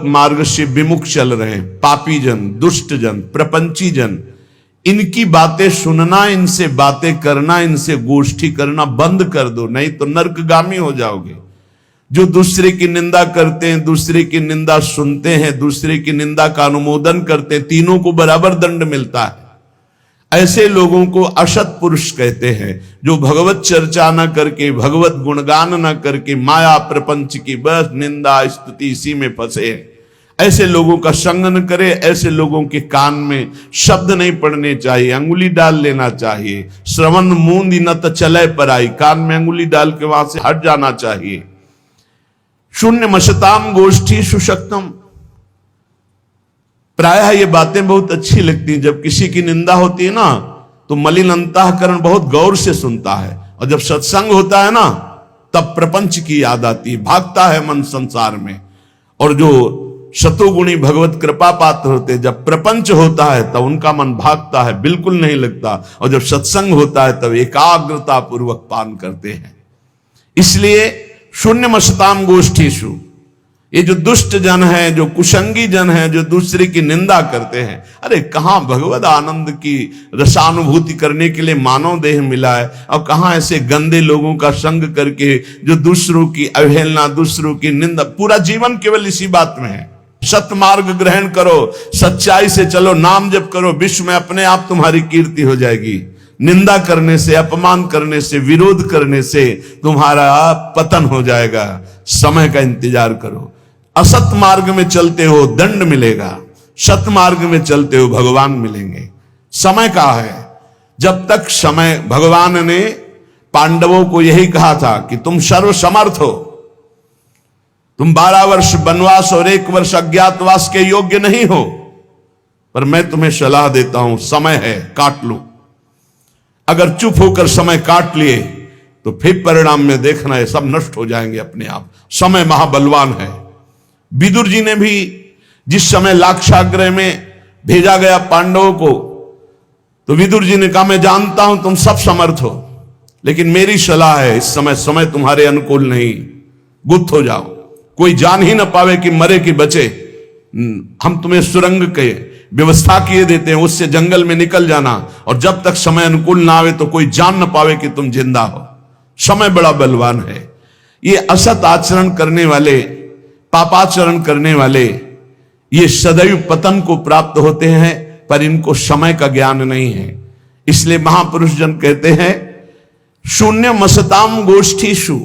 मार्ग से विमुख चल रहे हैं, पापी जन, दुष्ट जन, प्रपंची जन, इनकी बातें सुनना, इनसे बातें करना, इनसे गोष्ठी करना बंद कर दो, नहीं तो नरकगामी हो जाओगे। जो दूसरे की निंदा करते हैं, दूसरे की निंदा सुनते हैं, दूसरे की निंदा का अनुमोदन करते हैं, तीनों को बराबर दंड मिलता है। ऐसे लोगों को असत पुरुष कहते हैं, जो भगवत चर्चा न करके, भगवत गुणगान न करके, माया प्रपंच की बस निंदा स्तुति इसी में फंसे हैं। ऐसे लोगों का संग न करे, ऐसे लोगों के कान में शब्द नहीं पड़ने चाहिए, अंगुली डाल लेना चाहिए। श्रवण मूंद न तो चले पर आई, कान में अंगुली डाल के वहां से हट जाना चाहिए। शून्य मशताम गोष्ठी सुशक्तम, प्रायः ये बातें बहुत अच्छी लगती हैं। जब किसी की निंदा होती है ना, तो मलिन अंतःकरण बहुत गौर से सुनता है, और जब सत्संग होता है ना, तब प्रपंच की याद आती है, भागता है मन संसार में। और जो शतुगुणी भगवत कृपा पात्र होते, जब प्रपंच होता है तब उनका मन भागता है, बिल्कुल नहीं लगता, और जब सत्संग होता है तब एकाग्रता पूर्वक पान करते हैं। इसलिए शून्य मशताम गोष्ठीषु, ये जो दुष्ट जन है, जो कुसंगी जन है, जो दूसरे की निंदा करते हैं, अरे कहां भगवत आनंद की रसानुभूति करने के लिए मानव देह मिला है, और कहां ऐसे गंदे लोगों का संग करके जो दूसरों की अवहेलना, दूसरों की निंदा, पूरा जीवन केवल इसी बात में है। सतमार्ग ग्रहण करो, सच्चाई से चलो, नाम जप करो, विश्व में अपने आप तुम्हारी कीर्ति हो जाएगी। निंदा करने से, अपमान करने से, विरोध करने से तुम्हारा पतन हो जाएगा। समय का इंतजार करो। असत मार्ग में चलते हो दंड मिलेगा, सत मार्ग में चलते हो भगवान मिलेंगे। समय का है, जब तक समय, भगवान ने पांडवों को यही कहा था कि तुम सर्वसमर्थ हो, तुम 12 वर्ष वनवास और 1 वर्ष अज्ञातवास के योग्य नहीं हो, पर मैं तुम्हें सलाह देता हूं, समय है, काट लो। अगर चुप होकर समय काट लिए तो फिर परिणाम में देखना है, सब नष्ट हो जाएंगे अपने आप। समय महाबलवान है। विदुर जी ने भी जिस समय लाक्षागृह में भेजा गया पांडवों को, तो विदुर जी ने कहा, मैं जानता हूं तुम सब समर्थ हो, लेकिन मेरी सलाह है, इस समय समय तुम्हारे अनुकूल नहीं, गुप्त हो जाओ, कोई जान ही ना पावे कि मरे कि बचे। हम तुम्हें सुरंग के व्यवस्था किए देते हैं, उससे जंगल में निकल जाना, और जब तक समय अनुकूल ना आवे तो कोई जान न पावे कि तुम जिंदा हो। समय बड़ा बलवान है। ये असत आचरण करने वाले, पापाचरण करने वाले, ये सदैव पतन को प्राप्त होते हैं, पर इनको समय का ज्ञान नहीं है। इसलिए महापुरुष जन कहते हैं, शून्य मसताम गोष्ठीषु,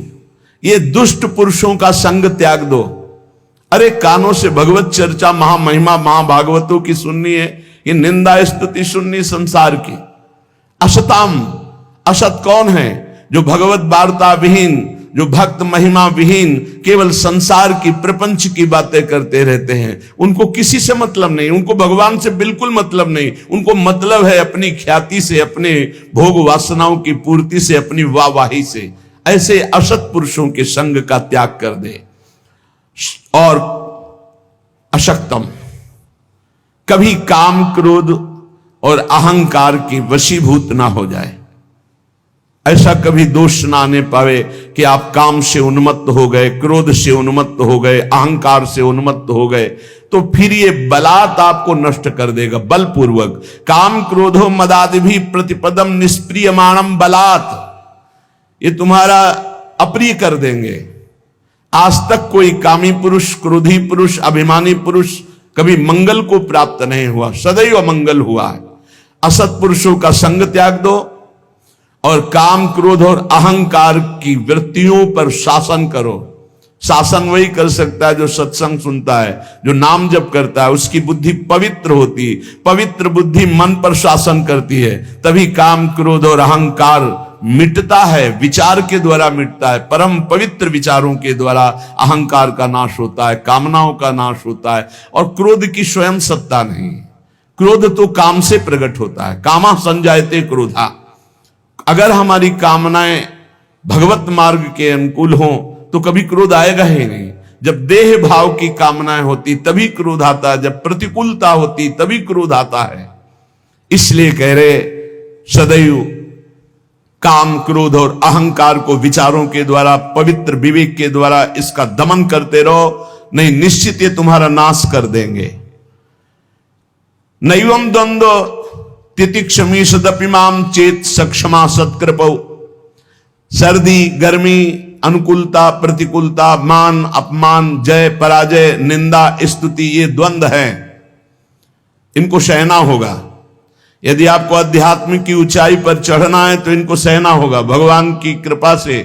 ये दुष्ट पुरुषों का संग त्याग दो। अरे कानों से भगवत चर्चा, महामहिमा, महाभागवतों की सुननी है, ये निंदा स्तुति सुननी संसार की। असताम, असत कौन है? जो भगवत वार्ता विहीन, जो भक्त महिमा विहीन, केवल संसार की, प्रपंच की बातें करते रहते हैं। उनको किसी से मतलब नहीं, उनको भगवान से बिल्कुल मतलब नहीं। उनको मतलब है अपनी ख्याति से, अपने भोग वासनाओं की पूर्ति से, अपनी वाहवाही से। ऐसे असत पुरुषों के संग का त्याग कर दे। और अशक्तम, कभी काम, क्रोध और अहंकार की वशीभूत ना हो जाए। ऐसा कभी दोष ना आने पावे कि आप काम से उन्मत्त हो गए, क्रोध से उन्मत्त हो गए, अहंकार से उन्मत्त हो गए, तो फिर ये बलात् आपको नष्ट कर देगा, बलपूर्वक। काम क्रोधो मदादि भी प्रतिपदम निष्प्रियमाणम बलात्, ये तुम्हारा अप्रिय कर देंगे। आज तक कोई कामी पुरुष, क्रोधी पुरुष, अभिमानी पुरुष कभी मंगल को प्राप्त नहीं हुआ, सदैव अमंगल हुआ है। असत पुरुषों का संग त्याग दो, और काम, क्रोध और अहंकार की वृत्तियों पर शासन करो। शासन वही कर सकता है जो सत्संग सुनता है, जो नाम जप करता है, उसकी बुद्धि पवित्र होती है। पवित्र बुद्धि मन पर शासन करती है, तभी काम, क्रोध और अहंकार मिटता है, विचार के द्वारा मिटता है। परम पवित्र विचारों के द्वारा अहंकार का नाश होता है, कामनाओं का नाश होता है। और क्रोध की स्वयं सत्ता नहीं, क्रोध तो काम से प्रकट होता है। कामा संजायते क्रोधा। अगर हमारी कामनाएं भगवत मार्ग के अनुकूल हों तो कभी क्रोध आएगा ही नहीं। जब देह भाव की कामनाएं होती तभी क्रोध आता है, जब प्रतिकूलता होती तभी क्रोध आता है। इसलिए कह रहे, सदैव काम, क्रोध और अहंकार को विचारों के द्वारा, पवित्र विवेक के द्वारा इसका दमन करते रहो। नहीं, निश्चित ये तुम्हारा नाश कर देंगे। नैवम द्वंद्व तितिक्षमी सदपिमाम चेत सक्षमा सत्कृपौ। सर्दी गर्मी, अनुकूलता प्रतिकूलता, मान अपमान, जय पराजय, निंदा स्तुति, ये द्वंद्व हैं, इनको सहना होगा। यदि आपको अध्यात्म की ऊंचाई पर चढ़ना है तो इनको सहना होगा। भगवान की कृपा से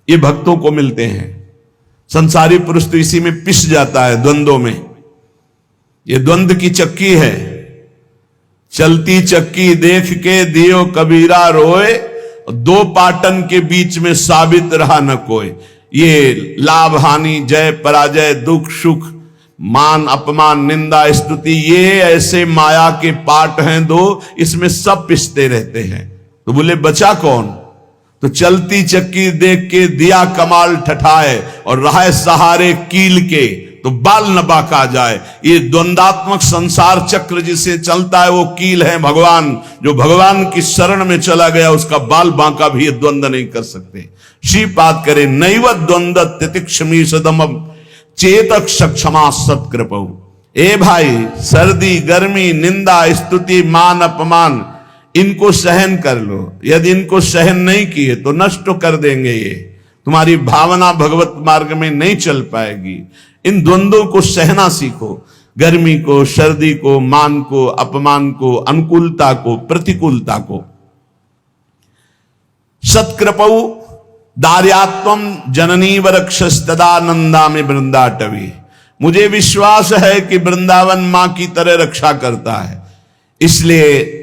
ये भक्तों को मिलते हैं। संसारी पुरुष तो इसी में पिस जाता है, द्वंद्वों में। ये द्वंद्व की चक्की है, चलती चक्की देख के दियो कबीरा रोए, दो पाटन के बीच में साबित रहा न कोई। ये लाभ हानि, जय पराजय, दुख सुख, मान अपमान, निंदा स्तुति, ये ऐसे माया के पाट हैं दो, इसमें सब पिसते रहते हैं। तो बोले बचा कौन? तो चलती चक्की देख के दिया कमाल ठठाए, और रहा सहारे कील के तो बाल न बाका जाए। ये द्वंदात्मक संसार चक्र जिसे चलता है वो कील है भगवान। जो भगवान की शरण में चला गया उसका बाल बांका भी ये द्वंद्व नहीं कर सकते। श्रीपाद करे नैव द्वंद्व तितिक्षमी सदम चेतक सक्षमा सत्कृपौ। ए भाई, सर्दी गर्मी, निंदा स्तुति, मान अपमान, इनको सहन कर लो। यदि इनको सहन नहीं किए तो नष्ट कर देंगे। ये तुम्हारी भावना भगवत मार्ग में नहीं चल पाएगी। इन द्वंद्वों को सहना सीखो, गर्मी को, सर्दी को, मान को, अपमान को, अनुकूलता को, प्रतिकूलता को। सत्कृपौ दार्यात्वम जननी वरक्षस्तदानंदा में वृंदाटवी। मुझे विश्वास है कि वृंदावन मां की तरह रक्षा करता है, इसलिए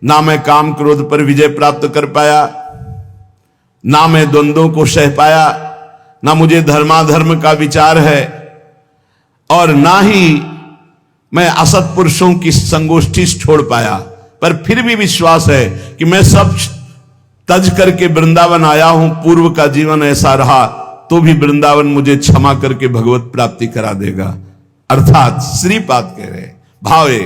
ना मैं काम क्रोध पर विजय प्राप्त कर पाया, ना मैं द्वंद्वों को सह पाया, ना मुझे धर्माधर्म का विचार है, और ना ही मैं असत पुरुषों की संगोष्ठी छोड़ पाया। पर फिर भी विश्वास है कि मैं सब तज करके वृंदावन आया हूं। पूर्व का जीवन ऐसा रहा तो भी वृंदावन मुझे क्षमा करके भगवत प्राप्ति करा देगा। अर्थात श्रीपाद कह रहे भाव है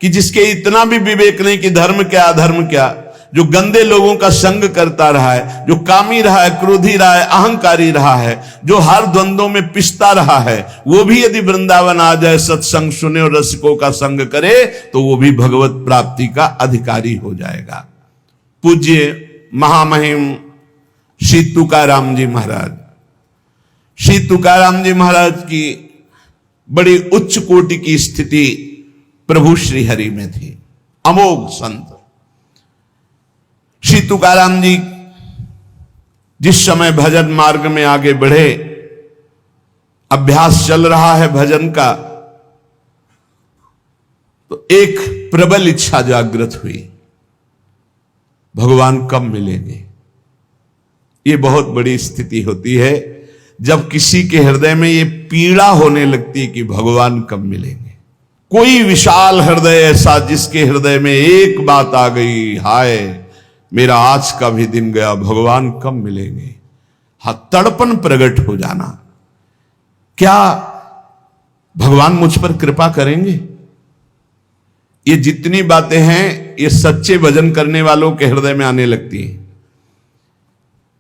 कि जिसके इतना भी विवेक नहीं कि धर्म क्या अधर्म क्या, जो गंदे लोगों का संग करता रहा है, जो कामी रहा है, क्रोधी रहा है, अहंकारी रहा है, जो हर द्वंद्वों में पिसता रहा है, वो भी यदि वृंदावन आ जाए, सत्संग सुने और रसिकों का संग करे तो वो भी भगवत प्राप्ति का अधिकारी हो जाएगा। पूज्य महामहिम श्री तुकाराम जी महाराज, श्री तुकाराम जी महाराज की बड़ी उच्च कोटि की स्थिति प्रभु श्री हरि में थी। अमोघ संत श्री तुकाराम जी जिस समय भजन मार्ग में आगे बढ़े, अभ्यास चल रहा है भजन का, तो एक प्रबल इच्छा जागृत हुई, भगवान कब मिलेंगे। ये बहुत बड़ी स्थिति होती है जब किसी के हृदय में ये पीड़ा होने लगती है कि भगवान कब मिलेंगे। कोई विशाल हृदय ऐसा जिसके हृदय में एक बात आ गई, हाय मेरा आज का भी दिन गया, भगवान कब मिलेंगे। हाँ, तड़पन प्रकट हो जाना, क्या भगवान मुझ पर कृपा करेंगे। ये जितनी बातें हैं ये सच्चे भजन करने वालों के हृदय में आने लगती हैं।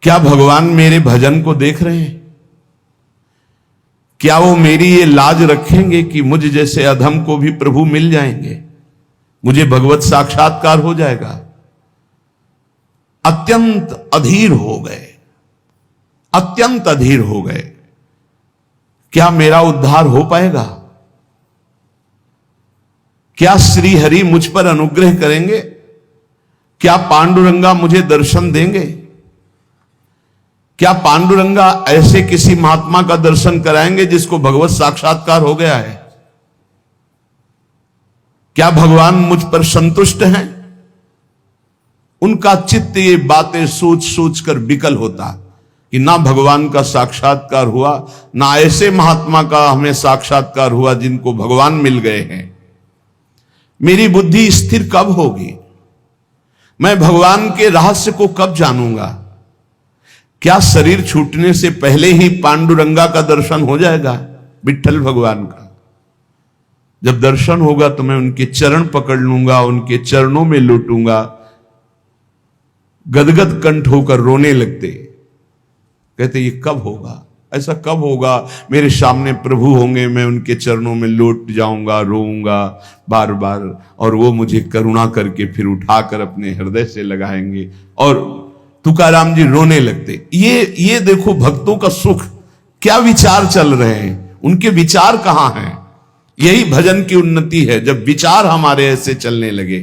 क्या भगवान मेरे भजन को देख रहे हैं? क्या वो मेरी ये लाज रखेंगे कि मुझ जैसे अधम को भी प्रभु मिल जाएंगे, मुझे भगवत साक्षात्कार हो जाएगा। अत्यंत अधीर हो गए, अत्यंत अधीर हो गए। क्या मेरा उद्धार हो पाएगा? क्या श्री हरि मुझ पर अनुग्रह करेंगे? क्या पांडुरंगा मुझे दर्शन देंगे? क्या पांडुरंगा ऐसे किसी महात्मा का दर्शन कराएंगे जिसको भगवत साक्षात्कार हो गया है? क्या भगवान मुझ पर संतुष्ट हैं? उनका चित्त ये बातें सोच सोच कर विकल होता कि ना भगवान का साक्षात्कार हुआ, ना ऐसे महात्मा का हमें साक्षात्कार हुआ जिनको भगवान मिल गए हैं। मेरी बुद्धि स्थिर कब होगी? मैं भगवान के रहस्य को कब जानूंगा? क्या शरीर छूटने से पहले ही पांडुरंगा का दर्शन हो जाएगा? विठ्ठल भगवान का जब दर्शन होगा तो मैं उनके चरण पकड़ लूंगा, उनके चरणों में लौटूंगा। गदगद कंठ होकर रोने लगते, कहते ये कब होगा? ऐसा कब होगा? मेरे सामने प्रभु होंगे, मैं उनके चरणों में लौट जाऊंगा, रोऊंगा बार बार, और वो मुझे करुणा करके फिर उठाकर अपने हृदय से लगाएंगे। और तुकाराम जी रोने लगते। ये देखो भक्तों का सुख, क्या विचार चल रहे हैं, उनके विचार कहां हैं। यही भजन की उन्नति है, जब विचार हमारे ऐसे चलने लगे।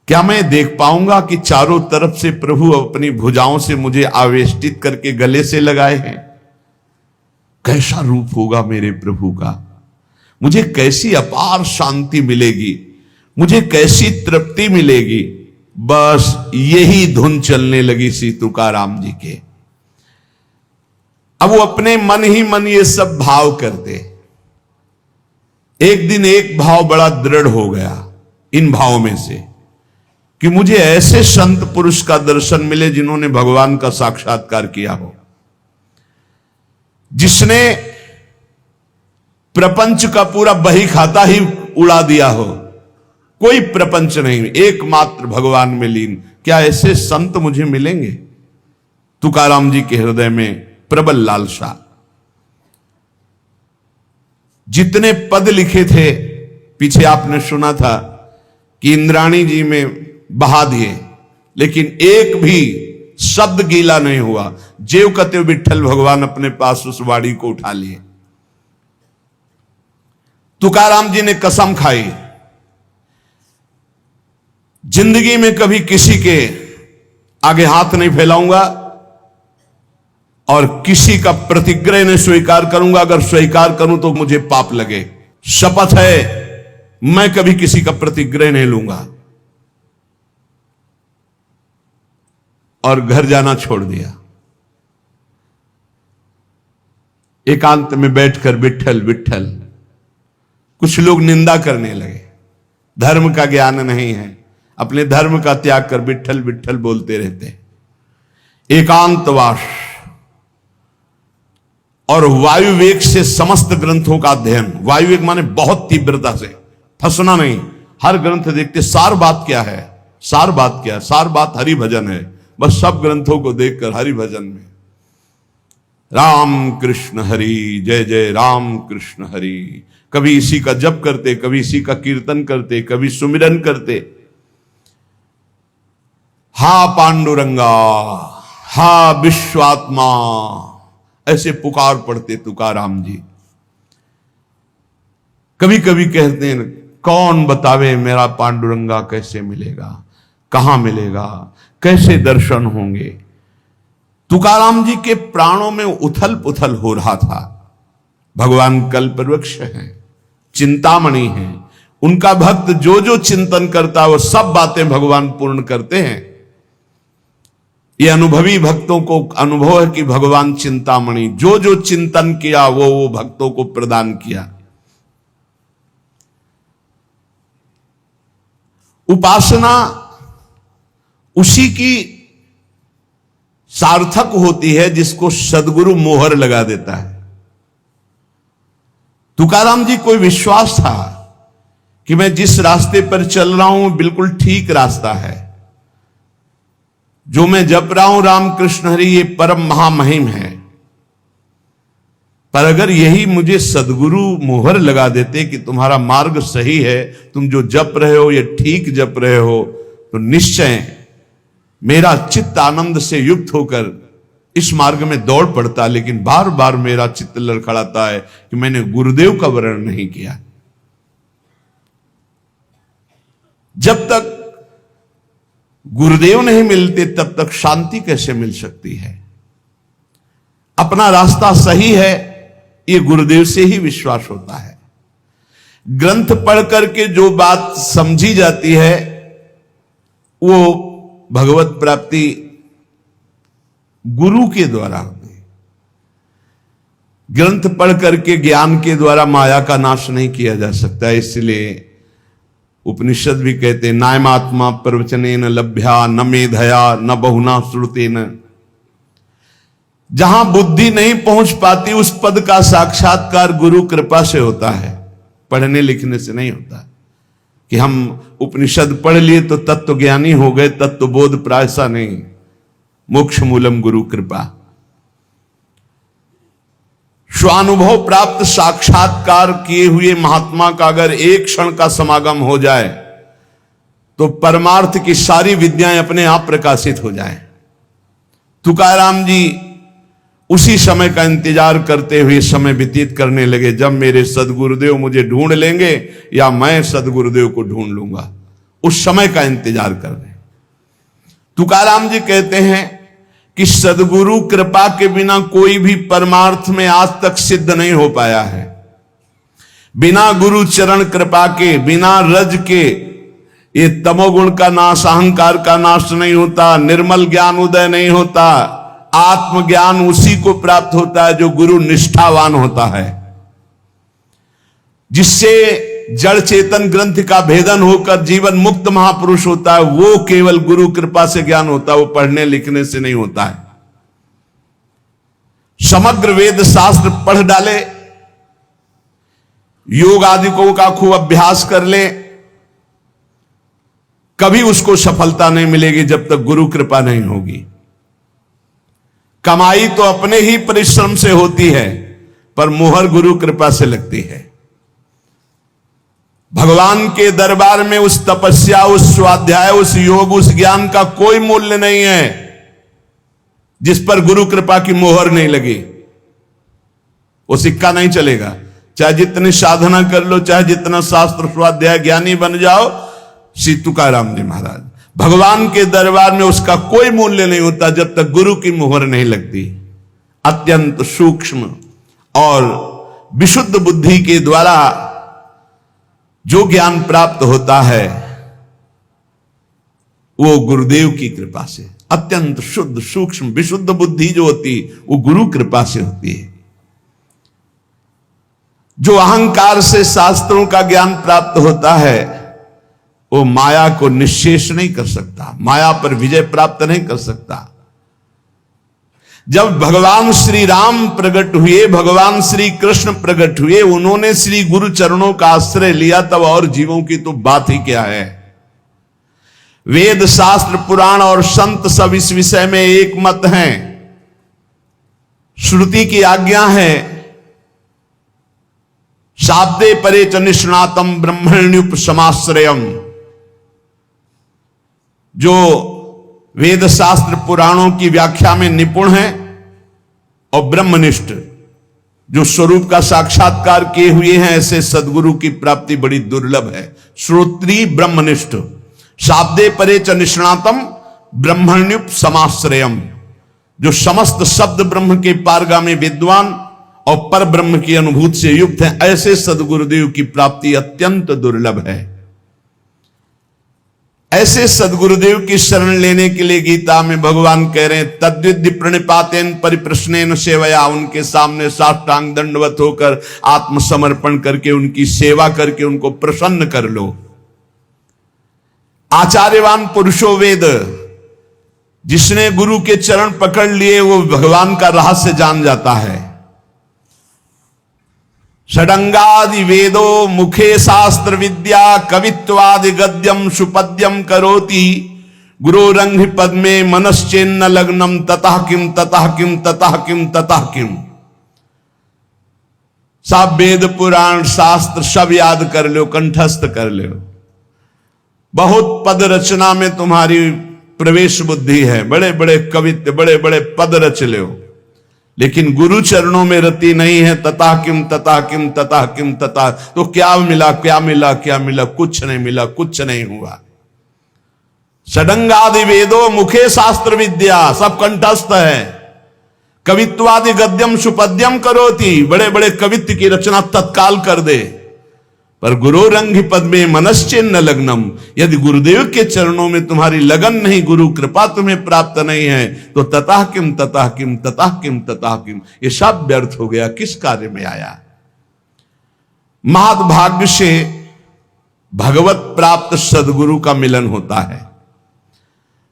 क्या मैं देख पाऊंगा कि चारों तरफ से प्रभु अपनी भुजाओं से मुझे आवेष्टित करके गले से लगाए हैं? कैसा रूप होगा मेरे प्रभु का, मुझे कैसी अपार शांति मिलेगी, मुझे कैसी तृप्ति मिलेगी। बस यही धुन चलने लगी श्री तुकाराम जी के। अब वो अपने मन ही मन ये सब भाव करते। एक दिन एक भाव बड़ा दृढ़ हो गया इन भावों में से कि मुझे ऐसे संत पुरुष का दर्शन मिले जिन्होंने भगवान का साक्षात्कार किया हो, जिसने प्रपंच का पूरा बही खाता ही उड़ा दिया हो, कोई प्रपंच नहीं, एकमात्र भगवान में लीन। क्या ऐसे संत मुझे मिलेंगे? तुकाराम जी के हृदय में प्रबल लालसा। जितने पद लिखे थे, पीछे आपने सुना था कि इंद्राणी जी में बहा दिए, लेकिन एक भी शब्द गीला नहीं हुआ। जेव कते विठल भगवान अपने पास उस वाड़ी को उठा लिए। तुकाराम जी ने कसम खाई, जिंदगी में कभी किसी के आगे हाथ नहीं फैलाऊंगा और किसी का प्रतिग्रह नहीं स्वीकार करूंगा। अगर स्वीकार करूं तो मुझे पाप लगे। शपथ है, मैं कभी किसी का प्रतिग्रह नहीं लूंगा। और घर जाना छोड़ दिया। एकांत में बैठकर विठल विठल। कुछ लोग निंदा करने लगे, धर्म का ज्ञान नहीं है, अपने धर्म का त्याग कर विठल विठल बोलते रहते। एकांतवास और वायुवेग से समस्त ग्रंथों का अध्ययन। वायुवेग माने बहुत तीव्रता से, फंसना नहीं। हर ग्रंथ देखते सार बात क्या है, सार बात क्या है, सार बात हरि भजन है। बस सब ग्रंथों को देखकर हरि भजन में राम कृष्ण हरि, जय जय राम कृष्ण हरि। कभी इसी का जप करते, कभी इसी का कीर्तन करते, कभी सुमिरन करते। हा पांडुरंगा, हा विश्वात्मा, ऐसे पुकार पड़ते तुकाराम जी। कभी कभी कहते हैं, कौन बतावे मेरा पांडुरंगा कैसे मिलेगा, कहां मिलेगा, कैसे दर्शन होंगे। तुकाराम जी के प्राणों में उथल पुथल हो रहा था। भगवान कल्पवृक्ष हैं, चिंतामणि हैं, उनका भक्त जो जो चिंतन करता है वो सब बातें भगवान पूर्ण करते हैं। ये अनुभवी भक्तों को अनुभव है कि भगवान चिंतामणि जो जो चिंतन किया वो भक्तों को प्रदान किया। उपासना उसी की सार्थक होती है जिसको सदगुरु मोहर लगा देता है। तुकाराम जी को विश्वास था कि मैं जिस रास्ते पर चल रहा हूं बिल्कुल ठीक रास्ता है। जो मैं जप रहा हूं राम कृष्ण हरि, ये परम महामहिम है। पर अगर यही मुझे सदगुरु मोहर लगा देते कि तुम्हारा मार्ग सही है, तुम जो जप रहे हो ये ठीक जप रहे हो, तो निश्चय मेरा चित्त आनंद से युक्त होकर इस मार्ग में दौड़ पड़ता। लेकिन बार बार मेरा चित्त लड़खड़ाता है कि मैंने गुरुदेव का वर्ण नहीं किया। जब तक गुरुदेव नहीं मिलते तब तक शांति कैसे मिल सकती है। अपना रास्ता सही है ये गुरुदेव से ही विश्वास होता है। ग्रंथ पढ़ करके जो बात समझी जाती है वो भगवत प्राप्ति गुरु के द्वारा होती है। ग्रंथ पढ़ करके ज्ञान के द्वारा माया का नाश नहीं किया जा सकता। इसलिए उपनिषद भी कहते नायमात्मा प्रवचनेन लभ्या न मेधया न बहुना श्रुतेन। जहां बुद्धि नहीं पहुंच पाती उस पद का साक्षात्कार गुरु कृपा से होता है, पढ़ने लिखने से नहीं होता। कि हम उपनिषद पढ़ लिए तो तत्व ज्ञानी हो गए, तत्व बोध प्रायसा नहीं। मोक्ष मूलम गुरु कृपा। स्वानुभव प्राप्त साक्षात्कार किए हुए महात्मा का अगर एक क्षण का समागम हो जाए तो परमार्थ की सारी विद्याएं अपने आप प्रकाशित हो जाएं। तुकाराम जी उसी समय का इंतजार करते हुए समय व्यतीत करने लगे जब मेरे सदगुरुदेव मुझे ढूंढ लेंगे या मैं सदगुरुदेव को ढूंढ लूंगा। उस समय का इंतजार कर रहे। तुकाराम जी कहते हैं कि सदगुरु कृपा के बिना कोई भी परमार्थ में आज तक सिद्ध नहीं हो पाया है। बिना गुरु चरण कृपा के, बिना रज के ये तमोगुण का नाश, अहंकार का नाश नहीं होता, निर्मल ज्ञान उदय नहीं होता। आत्मज्ञान उसी को प्राप्त होता है जो गुरु निष्ठावान होता है, जिससे जड़ चेतन ग्रंथ का भेदन होकर जीवन मुक्त महापुरुष होता है। वो केवल गुरु कृपा से ज्ञान होता है, वो पढ़ने लिखने से नहीं होता है। समग्र वेद शास्त्र पढ़ डाले, योग आदिकों का खूब अभ्यास कर ले, कभी उसको सफलता नहीं मिलेगी जब तक गुरु कृपा नहीं होगी। कमाई तो अपने ही परिश्रम से होती है, पर मोहर गुरु कृपा से लगती है। भगवान के दरबार में उस तपस्या, उस स्वाध्याय, उस योग, उस ज्ञान का कोई मूल्य नहीं है जिस पर गुरु कृपा की मोहर नहीं लगी। वो सिक्का नहीं चलेगा। चाहे जितनी साधना कर लो, चाहे जितना शास्त्र स्वाध्याय ज्ञानी बन जाओ। श्री तुकाराम जी महाराज, भगवान के दरबार में उसका कोई मूल्य नहीं होता जब तक गुरु की मोहर नहीं लगती। अत्यंत सूक्ष्म और विशुद्ध बुद्धि के द्वारा जो ज्ञान प्राप्त होता है वो गुरुदेव की कृपा से, अत्यंत शुद्ध सूक्ष्म विशुद्ध बुद्धि जो होती वो गुरु कृपा से होती है। जो अहंकार से शास्त्रों का ज्ञान प्राप्त होता है वो माया को निश्शेष नहीं कर सकता, माया पर विजय प्राप्त नहीं कर सकता। जब भगवान श्री राम प्रकट हुए, भगवान श्री कृष्ण प्रकट हुए, उन्होंने श्री गुरु चरणों का आश्रय लिया, तब और जीवों की तो बात ही क्या है। वेद शास्त्र पुराण और संत सब इस विषय में एक मत हैं। श्रुति की आज्ञा है, शाब्दे परे च निष्णातम ब्रह्मण्युप समाश्रयम। जो वेद शास्त्र पुराणों की व्याख्या में निपुण है और ब्रह्मनिष्ठ, जो स्वरूप का साक्षात्कार किए हुए हैं, ऐसे सदगुरु की प्राप्ति बड़ी दुर्लभ है। श्रोत्री ब्रह्मनिष्ठ, शाब्दे परे च निष्णातम ब्रह्मण्युप समाश्रयम। जो समस्त शब्द ब्रह्म के पारगामी विद्वान और पर ब्रह्म की अनुभूति से युक्त है, ऐसे सदगुरुदेव की प्राप्ति अत्यंत दुर्लभ है। ऐसे सदगुरुदेव की शरण लेने के लिए गीता में भगवान कह रहे हैं, तद्विद्धि प्रणिपातेन परिप्रश्नेन सेवया। उनके सामने साष्टांग दंडवत होकर आत्मसमर्पण करके उनकी सेवा करके उनको प्रसन्न कर लो। आचार्यवान पुरुषो वेद, जिसने गुरु के चरण पकड़ लिए वो भगवान का रहस्य जान जाता है। षडंगादि वेदो मुखे शास्त्र विद्या कवित्वादि गद्यम सुपद्यम करोति गुरोरंघ्रि पद्मे मनश्चेन्न लग्नम ततः किम ततः किम ततः किम ततः किम। सब वेद पुराण शास्त्र सब याद कर लो, कंठस्थ कर लो। बहुत पद रचना में तुम्हारी प्रवेश बुद्धि है, बड़े बड़े कवित्व, बड़े बड़े पद रच लो, लेकिन गुरु चरणों में रति नहीं है। तथा किम तथा किम तथा किम तथा, तो क्या मिला क्या मिला क्या मिला, कुछ नहीं मिला, कुछ नहीं हुआ। षडंगादि वेदो मुखे शास्त्र विद्या, सब कंठस्थ है। कवित्वादि गद्यम सुपद्यम करोति, बड़े बड़े कवित्व की रचना तत्काल कर दे, पर गुरोरंघ्रि पद्मे मनश्चेन्न लग्नम। यदि गुरुदेव के चरणों में तुम्हारी लगन नहीं, गुरु कृपा तुम्हें प्राप्त नहीं है, तो ततः किम ततः किम ततः किम ततः किम, ये सब व्यर्थ हो गया, किस कार्य में आया। महद्भाग्य से भगवत प्राप्त सदगुरु का मिलन होता है।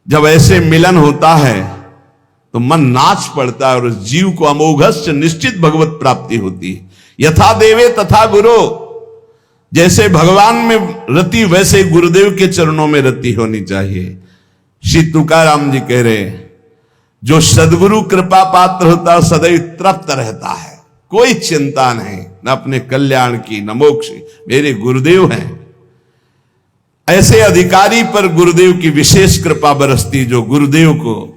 जब ऐसे मिलन होता है तो मन नाच पड़ता है और जीव को अमोघस्य निश्चित भगवत प्राप्ति होती है। यथा देवे तथा गुरु, जैसे भगवान में रति वैसे गुरुदेव के चरणों में रति होनी चाहिए। श्री तुकाराम जी कह रहे, जो सदगुरु कृपा पात्र होता है सदैव तृप्त रहता है। कोई चिंता नहीं, न अपने कल्याण की न मोक्ष की, मेरे गुरुदेव हैं। ऐसे अधिकारी पर गुरुदेव की विशेष कृपा बरसती जो गुरुदेव को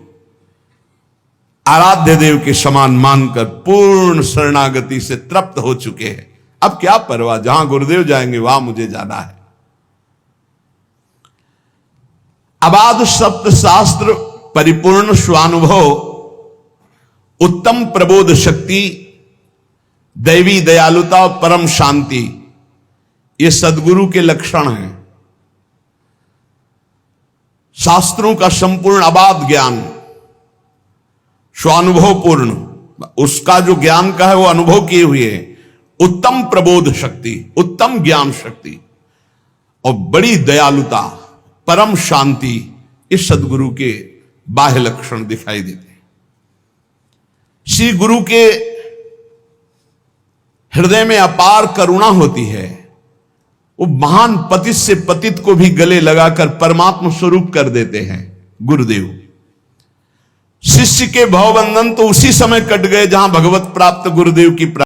आराध्य देव के समान मानकर पूर्ण शरणागति से तृप्त हो चुके हैं। अब क्या परवाह, जहां गुरुदेव जाएंगे वहां मुझे जाना है। अबाध सप्त शास्त्र, परिपूर्ण स्वानुभव, उत्तम प्रबोध शक्ति, दैवी दयालुता और परम शांति, ये सदगुरु के लक्षण हैं। शास्त्रों का संपूर्ण अबाध ज्ञान, स्वानुभवपूर्ण, उसका जो ज्ञान का है वो अनुभव किए हुए है। उत्तम प्रबोध शक्ति, उत्तम ज्ञान शक्ति और बड़ी दयालुता, परम शांति, इस सदगुरु के बाह्य लक्षण दिखाई देते हैं। श्री गुरु के हृदय में अपार करुणा होती है। वो महान पतित से पतित को भी गले लगाकर परमात्मा स्वरूप कर देते हैं गुरुदेव। शिष्य के भवबंधन तो उसी समय कट गए जहां भगवत प्राप्त गुरुदेव की प्राप्ति